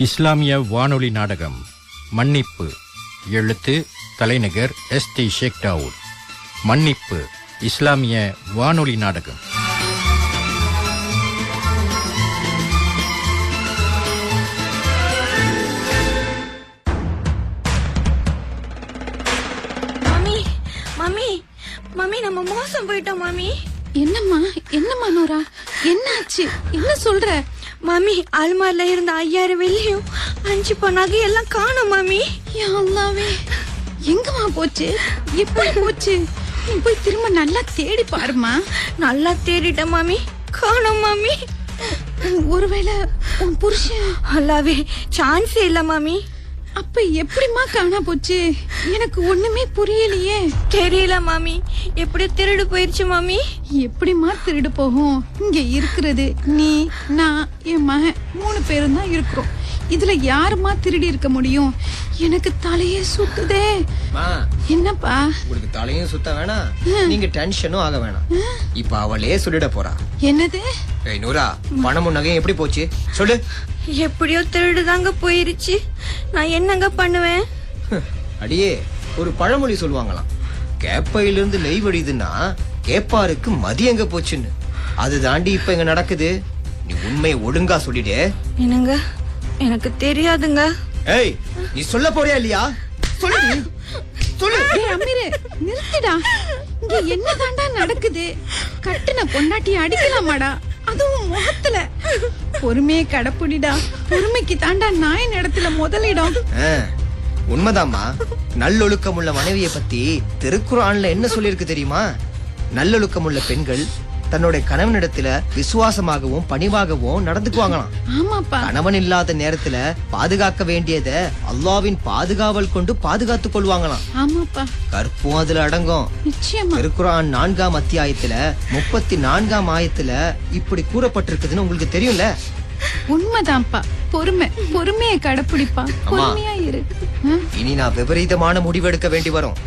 இஸ்லாமிய வானொலி நாடகம் மன்னிப்பு. எழுத்து தலைநகர் ST ஷேக் தாவூத். மன்னிப்பு இஸ்லாமிய வானொலி நாடகம். மம்மி, நம்ம மோசம் போயிட்டோம் மாமி. என்னம்மா நூரா, என்னாச்சு? என்ன சொல்ற? மாமி, அல்மாரில இருந்த 5000 வெள்ளியும் 5 பவுன் நகையெல்லாம் காணோம் மாமி. யா அல்லாவே, எங்கம்மா போச்சு? எப்படி போச்சு? நீ போய் திரும்ப நல்லா தேடி பாருமா. நல்லா தேடிட்டேன் மாமி, காணோம் மாமி. ஒருவேளை உன் புருஷன்? அல்லாவே, சான்ஸே இல்ல மாமி. அப்ப எப்படிமா காணா போச்சு? எனக்கு ஒண்ணுமே புரியலையே. தெரியல மாமி, எப்படி திருடு போயிருச்சு மாமி. எப்படிமா திருடு போகும்? இங்க இருக்கிறது நீ, நான், என் மகன் 3 பேரும் தான் இருக்கிறோம். இதுல யாருமா திருடி இருக்க முடியும்? எனக்கு தலையே சுத்துதே. என்னப்பா? உங்களுக்கு தலையும் சுத்த வேணாம், நீங்க டென்ஷனும் ஆக வேணாம். இப்ப அவளே சொல்லிட போறா. என்னது? ஏய் நூரா, பணமும் நகையும் எப்படி போச்சு சொல்லு. எப்படியோ திருடுதாங்க போயிருச்சு. நான் என்னங்க பண்ணுவேன்? அடியே, ஒரு பழமொழி சொல்லுவாங்களாம், கேப்பையிலிருந்து நெய் வடியுதுன்னா கேப்பாருக்கு மதி எங்க போச்சுன்னு. அது தாண்டி இப்ப இங்க நடக்குது. நீ உண்மையை ஒழுங்கா சொல்லிடு. என்னங்க, எனக்கு தெரியாதுங்க. ஏய், நீ சொல்ல போறியா இல்லையா? சொல்லு சொல்லு. ஏய் அமீரே, நிறுத்திடா. இங்க என்னதாண்டா நடக்குது? கட்டுன பொண்டாட்டி அடிக்கலாமாடா, அதுவும் முகத்துல? பொறுமையை கடைப்பிடிடா. பொறுமைக்கு தாண்டா நாயின் இடத்துல முதலிடம். உண்மைதாம்மா. நல்லொழுக்கம் உள்ள மனைவியை பத்தி திருக்குர்ஆன்ல என்ன சொல்லிருக்கு தெரியுமா? நல்லொழுக்கம் உள்ள பெண்கள் தன்னோட கணவனிடத்துல விசுவாசமாகவும் பணிவாகவும் நடந்துக்குவாங்களாம். ஆமாப்பா. கணவன் இல்லாத நேரத்துல பாதுகாக்க வேண்டியத அல்லாஹ்வின் பாதுகாவல் கொண்டு பாதுகாத்துக் கொள்வாங்களாம். ஆமாப்பா, கற்பும் அதுல அடங்கும். நிச்சயமா. திருக்குர்ஆன் 4ஆம் அத்தியாயத்துல 34ஆம் ஆயத்துல இப்படி கூறப்பட்டிருக்குதுன்னு உங்களுக்கு தெரியும்ல? உண்மைதான்ப்பா. பொறுமையை கடைப்பிடிப்பா. பொறுமையா இரு. இனி நான் விபரீதமான முடிவெடுக்க வேண்டி வரும்.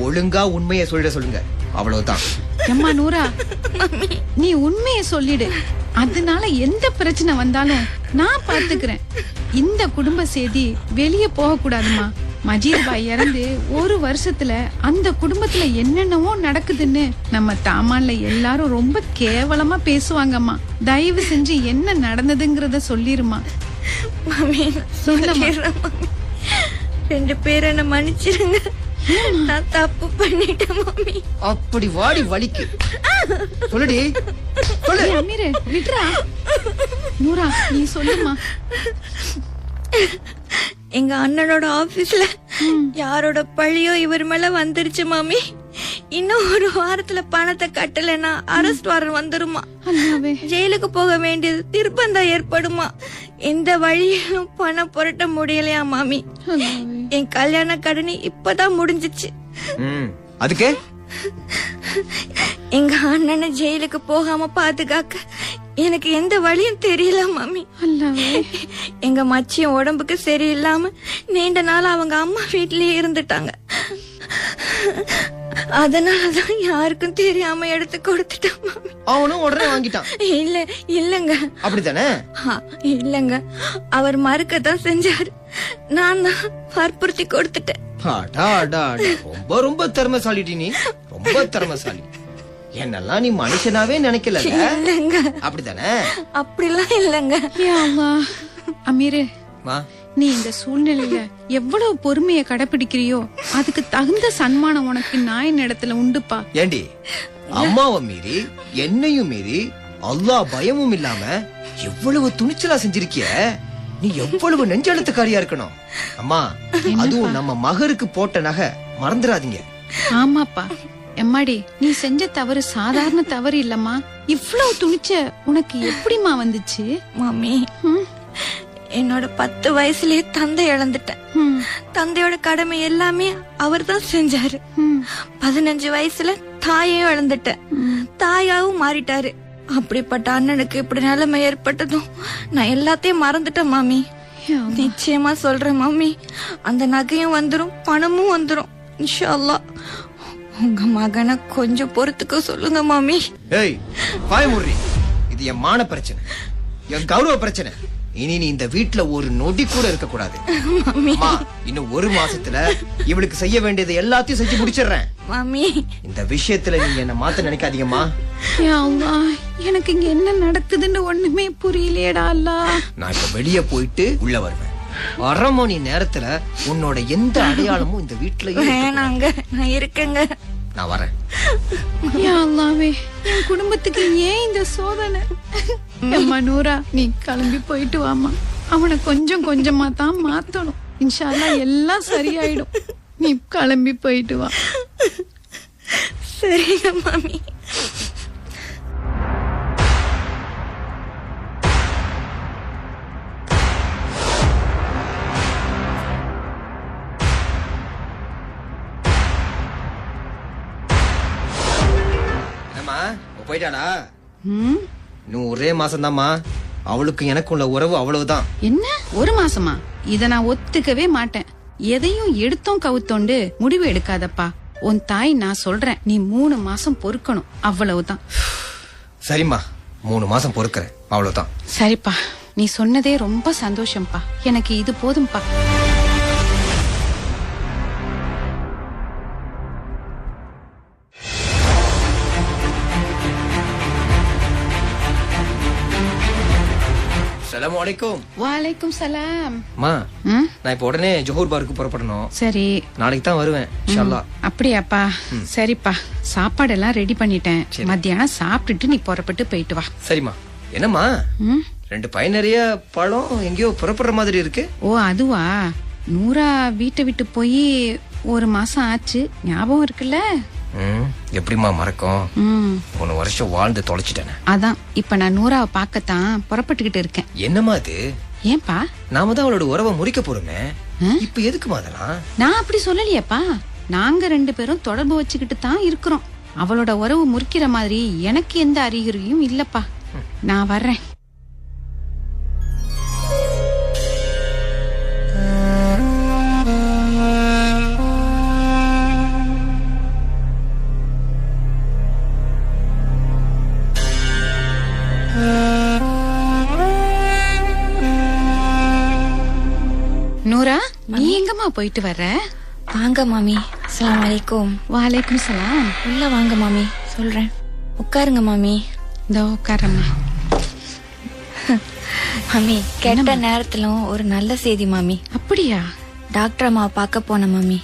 ஒழுங்கா உண்மையை சொல்லுங்க, அவ்வளவுதான். அம்மா நூரா, நீ உண்மையை சொல்லிடு. அதனால எந்த பிரச்சனை வந்தாலும் நான் பாத்துக்கிறேன். இந்த குடும்ப செய்தி வெளியே போக கூடாதுமா. மஜீத் பாய் இறந்து 1 வருஷத்துல அந்த குடும்பத்துல என்னென்னவோ நடக்குதுன்னு நம்ம தாமான்ல எல்லாரும் ரொம்ப கேவலமா பேசுவாங்கம்மா. தயவு செஞ்சு என்ன நடந்ததுங்கிறத சொல்லிருமா. சொல்லுமா. 2 பேரை என்ன மன்னிச்சிருங்க. நான் தப்பு பண்ணிட்டேன் மாமி. அப்படி வாடி வலிக்கு. சொல்லுடி, சொல்லு. அமீரே, விட்றா. நூரா, நீ சொல்லுமா. எங்க அண்ணனோட ஆபீஸ்ல யாரோட பழியோ இவர் மேல வந்துருச்சு மாமி. இன்னும் 1 வாரத்துல பணத்தை கட்டலன்னா அரெஸ்ட் வாரண்ட் வந்துருமா. ஜெயிலுக்கு போக வேண்டியது நிர்பந்தம் ஏற்படுமா. எந்த வழியிலும் பணம் புரட்ட முடியலையா மாமி. என் கல்யாண கடனை இப்பதான் முடிஞ்சிச்சு. அதுக்கு எங்க அண்ணனை ஜெயிலுக்கு போகாம பாதுகாக்க எனக்கு எந்த வழியும் தெரியல மாமி. எங்க மச்சியும் உடம்புக்கு சரியில்லாம நீண்ட நாள் அவங்க அம்மா வீட்லயே இருந்துட்டாங்க. அதனாலதான் யாருக்கும் தெரியாம எடுத்து கொடுத்துட்டான் மாமி. அவனும் உடனே வாங்கிட்டான். இல்லங்க. அப்படித்தானே? இல்லங்க, அவர் மறுக்கத்தான் செஞ்சாரு. நான் தான் வற்புறுத்தி கொடுத்துட்டேன். ரொம்ப ரொம்ப திறமைசாலிடி நீ, ரொம்ப திறமைசாலி. என்னெல்லாம் நீ மனுஷனாவே நினைக்கல. இல்லங்க. அப்படித்தானே? அப்படிலாம் இல்லங்க. அமீரே, நீ இந்த சூழ்நிலையில எவ்வளவு பொறுமையை கடைபிடிக்கிறியோ அதுக்கு தகுந்த சன்மானம் உனக்கு நாயின் இடத்துல உண்டுப்பா. ஏண்டி, அம்மாவை மீறி என்னையும் மீறி அல்லாஹ் பயமும் இல்லாம எவ்வளவு துணிச்சலா செஞ்சிருக்கிய. நீ எவ்வளவு நெஞ்செழுத்துக்காரியா இருக்கணும் அம்மா. அதுவும் நம்ம மகருக்கு போட்ட நகை மறந்துடாதீங்க. ஆமாப்பா. எம்மாடி, நீ செஞ்ச தவறு சாதாரண தவறு இல்லம்மா. இவ்வளவு துணிச்ச உனக்கு எப்படிமா வந்துச்சு? மாமி, என்னோட 10 வயசுலயே தந்தை இழந்துட்டேன். தந்தையோட கடமை எல்லாமே அவர் தான் செஞ்சாரு. 15 வயசுல தாயையும் இழந்துட்டேன். தாயாவும் மாறிட்டாரு. அப்படிப்பட்ட அண்ணனுக்கு இப்படி நிலைமை ஏற்பட்டதும் நான் எல்லாத்தையும் மறந்துட்டேன் மாமி. நிச்சயமா சொல்றேன் மாமி, அந்த நகையும் வந்துரும், பணமும் வந்துரும் இன்ஷா அல்லாஹ். உங்க மகனை கொஞ்சம் பொறுத்துக்க சொல்லுங்க மாமி. ஏய், பாய் முர்ரி, இது என் மான பிரச்சனை, என் கௌரவ பிரச்சனை. இனி நீ இந்த வீட்ல ஒரு நொடி கூட இருக்க கூடாது. அம்மா, இன்னும் ஒரு மாசத்துல இவளுக்கு செய்ய வேண்டியது எல்லாத்தையும் செஞ்சு முடிச்சிடுறேன். மாமி இந்த விஷயத்துல நீங்க என்ன மாத்த நினைக்காதீங்கம்மா. யா அல்லாஹ், எனக்கு இங்க என்ன நடக்குதுன்னு ஒண்ணுமே புரியலையேடா அல்லாஹ். நான் இப்ப வெளியே போயிட்டு உள்ள வருவேன். 1/2 மணி நேரத்துல உன்னோட எந்த அடையாளமும் இந்த வீட்டுல வேணாங்க, நான் இருக்கேங்க. நான் வரேன். யா அல்லாஹ்வே, என் குடும்பத்துக்கு ஏன் இந்த சோதனை? அம்மா நூரா, நீ கிளம்பி போயிட்டு வாமா. அவனை கொஞ்சம் கொஞ்சமா தான் மாத்தணும். இன்ஷா அல்லாஹ் எல்லாம் சரியாயிடும். நீ கிளம்பி போயிட்டு வா. சரிங்க மாமி. என்னம்மா, போயிட்டாளா? ம், இன்னும் ஒரே மாசம் தான்மா. அவளுக்கு எனக்கு உள்ள உறவு அவ்வளவுதான். என்ன ஒரு மாசமா? இத நான் ஒத்துக்கவே மாட்டேன். எதையும் எடுத்தோம் கவுத்தோண்டு முடிவு எடுக்காதப்பா. உன் தாய் நான் சொல்றேன், நீ 3 மாசம் பொறுக்கணும், அவ்வளவுதான். சரிம்மா, 3 மாசம் பொறுக்கிறேன், அவ்வளவுதான். சரிப்பா, நீ சொன்னதே ரொம்ப சந்தோஷம்ப்பா. எனக்கு இது போதும்பா. அஸ்ஸலாமு அலைக்கும். வலைக்கும் சலாம். அம்மா, ம், நான் இப்ப உடனே ஜோஹர் பாருக்கு புறப்படணும். சரி. நாளைக்கு தான் வருவேன் இன்ஷா அல்லாஹ். அப்படியாப்பா? சரிப்பா, சாப்பாடெல்லாம் ரெடி பண்ணிட்டேன். சரி. மத்தியானம் சாப்பிட்டுட்டு நீ புறப்பட்டு போயிட்டு வா. சரிம்மா. என்னம்மா, ம், 2 பை நிறைய பழம் எங்கேயோ புறப்படுற மாதிரி இருக்கு. ஓ அதுவா? நூறா வீட்டை விட்டு போய் 1 மாசம் ஆச்சு, ஞாபகம் இருக்குல்ல? எப்படிம்மா மறக்கும்? ம், 3 வருஷம் வாழ்ந்து தொலைச்சிட்டேனே. அதான் இப்ப நான் நூறாவை பார்க்கத்தான் புறப்பட்டுக்கிட்டு இருக்கேன். என்னம்மா இது? ஏன்பா? நாம தான் அவளோட உறவை முறிக்க போறோமே. இப்ப எதுக்குமா அதெல்லாம்? நான் அப்படி சொல்லலையேப்பா. நாங்க 2 பேரும் தொடர்பு வச்சுக்கிட்டு தான் இருக்கிறோம். அவளோட உறவு முறிக்கிற மாதிரி எனக்கு எந்த அறிகுறியும் இல்லப்பா. நான் வர்றேன். நூரா, நீ எங்கம்மா போயிட்டு வர்ற? வாங்க மாமி. அஸ்ஸலாமு அலைக்கும். வாலைக்கும் சலாம். உள்ள வாங்க மாமி, சொல்றேன். உட்காருங்க மாமி. இதோ உட்காரம்மா. மாமி, கெட்ட நேரத்திலும் ஒரு நல்ல செய்தி மாமி. அப்படியா? டாக்டர் அம்மாவை பார்க்க போன மாமி.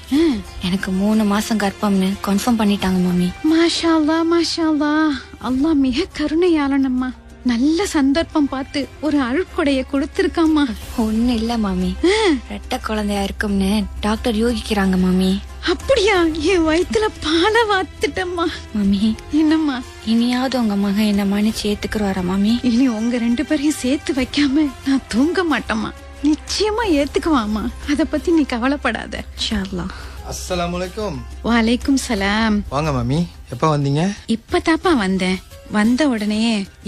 எனக்கு 3 மாசம் கர்ப்பம்னு கன்ஃபார்ம் பண்ணிட்டாங்க மாமி. மாஷா அல்லாஹ், மாஷா அல்லாஹ். அல்லாஹ் மிக கருணையாளனம்மா. நல்ல சந்தர்ப்பம் பார்த்து ஒரு அழுக்கொடைய கொடுத்திருக்காமா. ஒண்ணு இல்ல மாமி, ரெட்டை குழந்தையா இருக்கும்னு டாக்டர் யோகிக்கிறாங்க மாமி. அப்படியா? என் வயித்துல பாலை வாத்துட்டம்மா. மாமி, என்னம்மா? இனியாவது உங்க மகன் என்ன மன்னிச்சு ஏத்துக்குறாரா மாமி? இனி உங்க 2 பேரையும் சேர்த்து வைக்காம நான் தூங்க மாட்டேம்மா. நிச்சயமா ஏத்துக்குவாமா. அத பத்தி நீ கவலைப்படாத. இன்ஷா அல்லாஹ். அஸ்ஸலாமு அலைக்கும். வலைக்கும் சலாம். வாங்க மாமி, எப்ப வந்தீங்க? இப்பதாப்பா வந்தேன். வந்த உடனே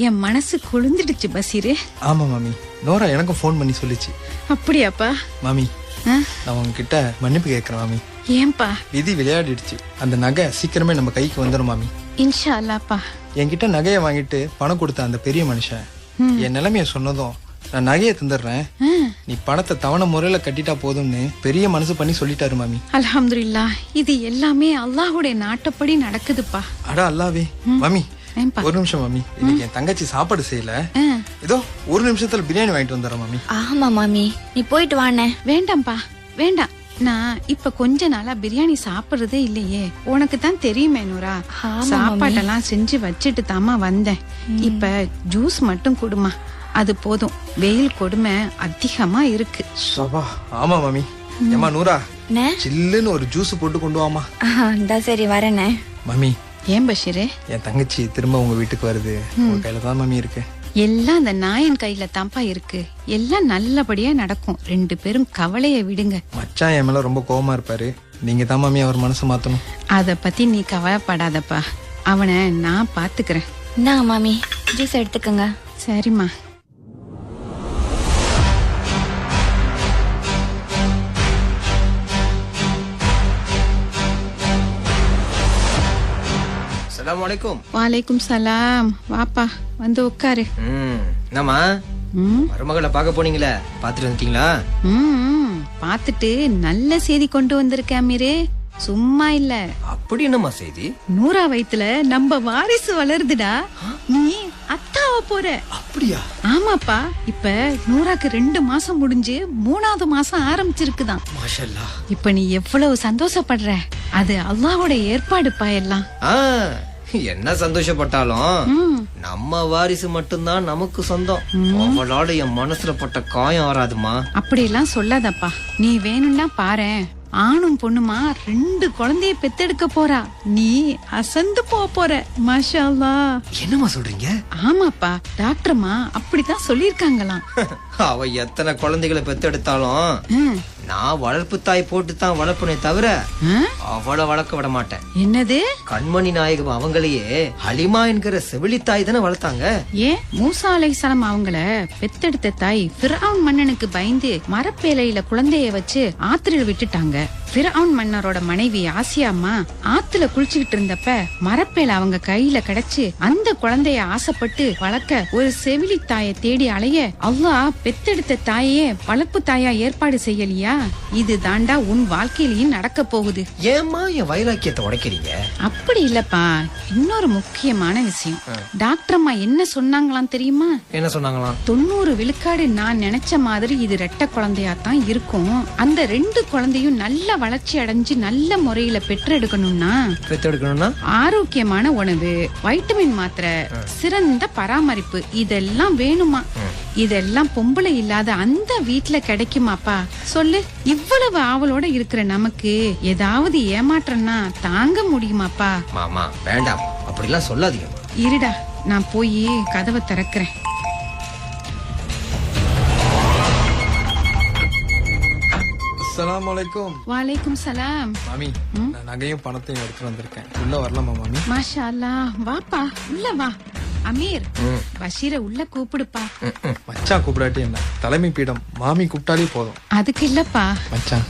என் மனசு குளிர்ந்துடுச்சு பசீரு. ஆமா மாமி, நோரா எனக்கும் ஃபோன் பண்ணி சொல்லிச்சு. அப்படியாப்பா? மாமி, ஆ? நான் உங்ககிட்ட மன்னிப்பு கேட்கிறேன் மாமி. ஏன்பா? விதி விளையாடிடுச்சு. அந்த நகை சீக்கிரமே நம்ம கைக்கு வந்துடும் மாமி. இன்ஷா அல்லாஹ்ப்பா. என்கிட்ட நகையை வாங்கிட்டு பணம் கொடுத்த அந்த பெரிய மனுஷன் என் நிலைமைய சொன்னதும், நான் நகையை தந்துடுறேன், நீ பணத்தை தவணை முறையில கட்டிட்டா போதும்னு பெரிய மனசு பண்ணி சொல்லிட்டாரு மாமி. அல்ஹம்துலில்லாஹ். இது எல்லாமே அல்லாஹ்வுடைய நாட்டப்படி நடக்குதுப்பா. அடா அல்லாவே. மாமி, ஏன்பா? ஒரு நிமிஷம் மாமி. இன்னைக்கு என் தங்கச்சி சாப்பாடு செய்யல. ஏதோ 1 நிமிஷத்துல பிரியாணி வாங்கிட்டு வந்துடுறேன் மாமி. ஆமா மாமி, நீ போயிட்டு வானே. வேண்டாம்பா, வேண்டாம். நான் இப்ப கொஞ்ச நாளா பிரியாணி சாப்பிடுறதே இல்லையே. உனக்கு தான் தெரியுமே நூரா, ஆமா சாப்பாட்டெல்லாம் செஞ்சு வச்சுட்டு தாமா வந்தேன். இப்ப ஜூஸ் மட்டும் குடுமா, அது போதும். வெயில் கொடுமை அதிகமா இருக்கு. சபா. ஆமா மாமி. ஏமா நூரா, என்ன? சில்லுன்னு ஒரு ஜூஸ் போட்டு கொண்டு வாமா. இந்தா சரி வரேனே. மாமி, ஏன் பஷீரு? என் தங்கச்சி திரும்ப உங்க வீட்டுக்கு வருது. உங்க கையில தான் மாமி இருக்கு. எல்லாம் அந்த நாயன் கையில தான்ப்பா இருக்கு. எல்லாம் நல்லபடியா நடக்கும். 2 பேரும் கவலைய விடுங்க. மச்சான் என் மேல ரொம்ப கோவமா இருப்பாரு. நீங்க தான் மாமி அவர் மனசை மாத்தணும். அத பத்தி நீ கவலைப்படாதப்பா. அவனை நான் பாத்துக்கிறேன். இந்தாங்க மாமி, ஜூஸ் எடுத்துக்கங்க. சரிம்மா. அஸ்ஸலாமு அலைக்கும். வாலைக்கும் சலாம். வாப்பா, வந்து உட்காரு. என்னம்மா, மருமகளை பார்க்க போனீங்களே, பாத்துட்டு வந்துட்டீங்களா? பாத்துட்டு நல்ல செய்தி கொண்டு வந்திருக்கேன் அமீரு. சும்மா இல்ல, அப்படி என்னம்மா செய்தி? நூறா வயித்துல நம்ம வாரிசு வளருதுடா. நீ அத்தாவ போற. அப்படியா? ஆமாப்பா, இப்ப நூறாக்கு 2 மாசம் முடிஞ்சு 3வது மாசம் ஆரம்பிச்சிருக்குதான். மாஷல்லா. இப்ப நீ எவ்வளவு சந்தோஷப்படுற, அது அல்லாஹ்வோட ஏற்பாடுப்பா எல்லாம். என்ன சந்தோஷப்பட்டாலும் நம்ம வாரிசு மட்டும்தான் நமக்கு சொந்தம். அவளோட என் மனசுல பட்ட காயம் ஆறாதுமா. அப்படி எல்லாம் சொல்லாதப்பா. நீ வேணும்னா பாரேன், ஆணும் பொண்ணுமா 2 குழந்தைய பெத்தெடுக்க போறா. நீ அசந்து போற. மாஷா அல்லாஹ். என்னமா சொல்றீங்க? ஆமாப்பா, டாக்டர்மா அப்படித்தான் சொல்லிருக்காங்களாம். அவ எத்தனை குழந்தைகளை பெத்தெடுத்தாலும் நான் வளர்ப்பு தாய் போட்டு தான் வளர்ப்பனே தவிர அவளை வளர்க்க விட மாட்டேன். என்னது? கண்மணி நாயகம் அவங்களையே ஹலிமா என்கிற செவிலித்தாய் தானே வளர்த்தாங்க. ஏன் மூசா அலைஹிஸ்ஸலாம் அவங்கள பெத்தெடுத்த தாய் ஃபிரௌன் மன்னனுக்கு பயந்து மரப்பேலையில குழந்தைய வச்சு ஆத்துல விட்டுட்டாங்க. ஃபிரௌன் மன்னரோட மனைவி ஆசியாம்மா ஆத்துல குளிச்சுக்கிட்டு இருந்தப்ப மரப்பேல அவங்க கையில கிடைச்சு அந்த குழந்தைய ஆசைப்பட்டு வளர்க்க ஒரு செவிலி தாயை தேடி அலைய அல்லாஹ் பெத்தெடுத்த தாயே வளர்ப்பு தாயா ஏற்பாடு செய்யலையா? இது தாண்டா உன் வாழ்க்கையிலயும் நடக்க போகுது. ஏம்மா என் வைராக்கியத்தை உடைக்கிறீங்க? அப்படி இல்லப்பா, இன்னொரு முக்கியமான விஷயம். டாக்டர் அம்மா என்ன சொன்னாங்களாம் தெரியுமா? என்ன சொன்னாங்களாம்? 90 விழுக்காடு நான் நினைச்ச மாதிரி இது ரெட்டை குழந்தையா தான் இருக்கும். அந்த 2 குழந்தையும் நல்ல வளர்ச்சி அடைஞ்சு நல்ல முறையில பெற்றெடுக்கணும்னா ஆரோக்கியமான உணவு, வைட்டமின் மாத்திரை, சிறந்த பராமரிப்பு இதெல்லாம் வேணுமா? இதெல்லாம் பொம்பளை இல்லாத அந்த வீட்டுல கிடைக்குமாப்பா சொல்லு? இவ்வளவு ஆவலோட இருக்கிற நமக்கு ஏதாவது ஏமாற்றம்னா தாங்க முடியுமாப்பா? மாமா வேண்டாம், அப்படிலாம் சொல்லாதீங்க. இருடா, நான் போய் கதவை திறக்கிறேன். அஸ்ஸலாமு அலைக்கும். வலைக்கும் சலாம். மாமி, நான் நகையும் பணத்தையும் எடுத்துட்டு வந்திருக்கேன். உள்ள வரலாமா மாமி? மாஷா அல்லாஹ். வாப்பா, உள்ள வா. அமீர், பஷீர உள்ள கூப்பிடுப்பா. மச்சான் கூப்பிடாட்டி என்ன, தலைமை பீடம் மாமி கூப்பிட்டாலே போதும். அதுக்கு இல்லப்பா. மச்சான்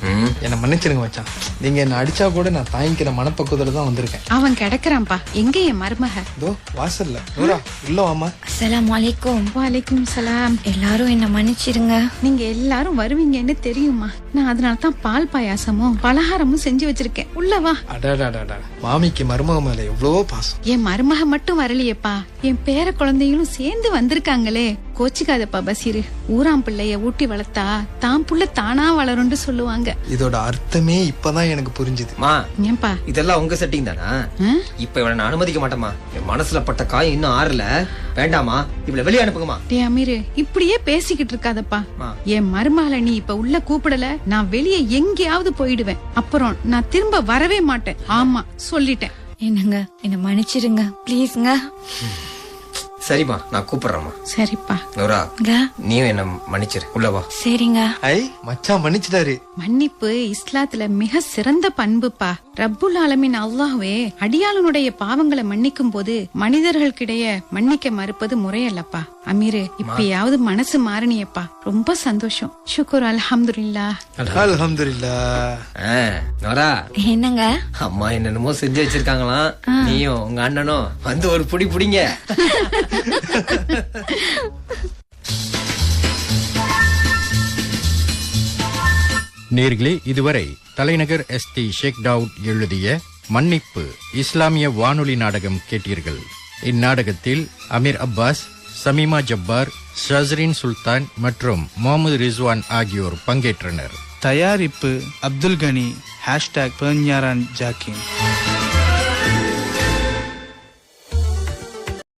என்ன மன்னிச்சிருங்க மச்சான். நீங்க என்ன அடிச்சா கூட நான் தாங்கிக்கிற மனப்பக்குவத்துல தான் வந்திருக்கேன். அவன் கிடக்குறான்பா. எங்க என் மருமக? இதோ வாசல்ல. நூறா உள்ள வாமா. அஸ்ஸலாமு அலைக்கும். வலைக்கும் சலாம். எல்லாரும் என்ன மன்னிச்சிருங்க. நீங்க எல்லாரும் வருவீங்கன்னு தெரியுமா? நான் அதனாலதான் பால் பாயாசமும் பலகாரமும் செஞ்சு வச்சிருக்கேன். உள்ள வா. அடாடாடாடா, மாமிக்கு மருமக மேல எவ்வளவோ பாசம். என் மருமக மட்டும் வரலையேப்பா, என் பேர குழந்தைகளும் சேர்ந்து வந்திருக்காங்களே. கோச்சிக்காதப்பா பசீரு. ஊராம் பிள்ளைய ஊட்டி வளர்த்தா தான் புள்ள தானா வளரும்னு சொல்லுவாங்க. இதோட அர்த்தமே இப்பதான் எனக்கு புரிஞ்சுது. ஏன்பா இதெல்லாம் உங்க செட்டிங் தானா? இப்ப இவளை நான் அனுமதிக்க மாட்டேமா. என் மனசுல பட்ட காயம் இன்னும் ஆறல. வேண்டாமா, இவளை வெளியே அனுப்புங்கம்மா. டே அமீரு, இப்படியே பேசிக்கிட்டு இருக்காதப்பா. என் மருமகளை நீ இப்ப உள்ள கூப்பிடல, நான் வெளியே எங்கேயாவது போயிடுவேன். அப்புறம் நான் திரும்ப வரவே மாட்டேன். ஆமா, சொல்லிட்டேன். என்னங்க, என்ன மன்னிச்சிருங்க ப்ளீஸ்ங்க. சரிம்மா, நான் கூப்பிடுறேம்மா. சரிப்பா. நூறா, நீயும் என்ன மன்னிச்சிரு. உள்ளவா. சரிங்க. ஐ மச்சான் மன்னிச்சிட்டாரு. மன்னிப்பு இஸ்லாத்துல மிக சிறந்த பண்புப்பா. ரப்புல் ஆலமீன் அல்லாஹ்வே அடியாளனுடைய பாவங்களை மன்னிக்கும் போது மனிதர்களுக்கிடையே மன்னிக்க மறுப்பது முறையல்லப்பா. அமீரு, இப்பயாவது மனசு மாறினியப்பா. ரொம்ப சந்தோஷம். ஷுக்ர். அல்ஹம்துலில்லாஹ். அல்ஹம்துலில்லாஹ். நூறா, என்னங்க? அம்மா என்னென்னமோ செஞ்சு வச்சிருக்காங்களாம். நீயும் உங்க அண்ணனும் வந்து ஒரு புடி புடிங்க. நேர்களே, இதுவரை தலைநகர் எஸ்டி ஷேக் டவுட் எழுதிய மன்னிப்பு இஸ்லாமிய வானொலி நாடகம் கேட்டீர்கள். இந்நாடகத்தில் அமீர் அப்பாஸ், சமீமா ஜப்பார், ஷஸ்ரின் சுல்தான் மற்றும் முகமது ரிஸ்வான் ஆகியோர் பங்கேற்றனர். தயாரிப்பு அப்துல் கனி. #பெர்ஞாரான் ஜாக்கின்.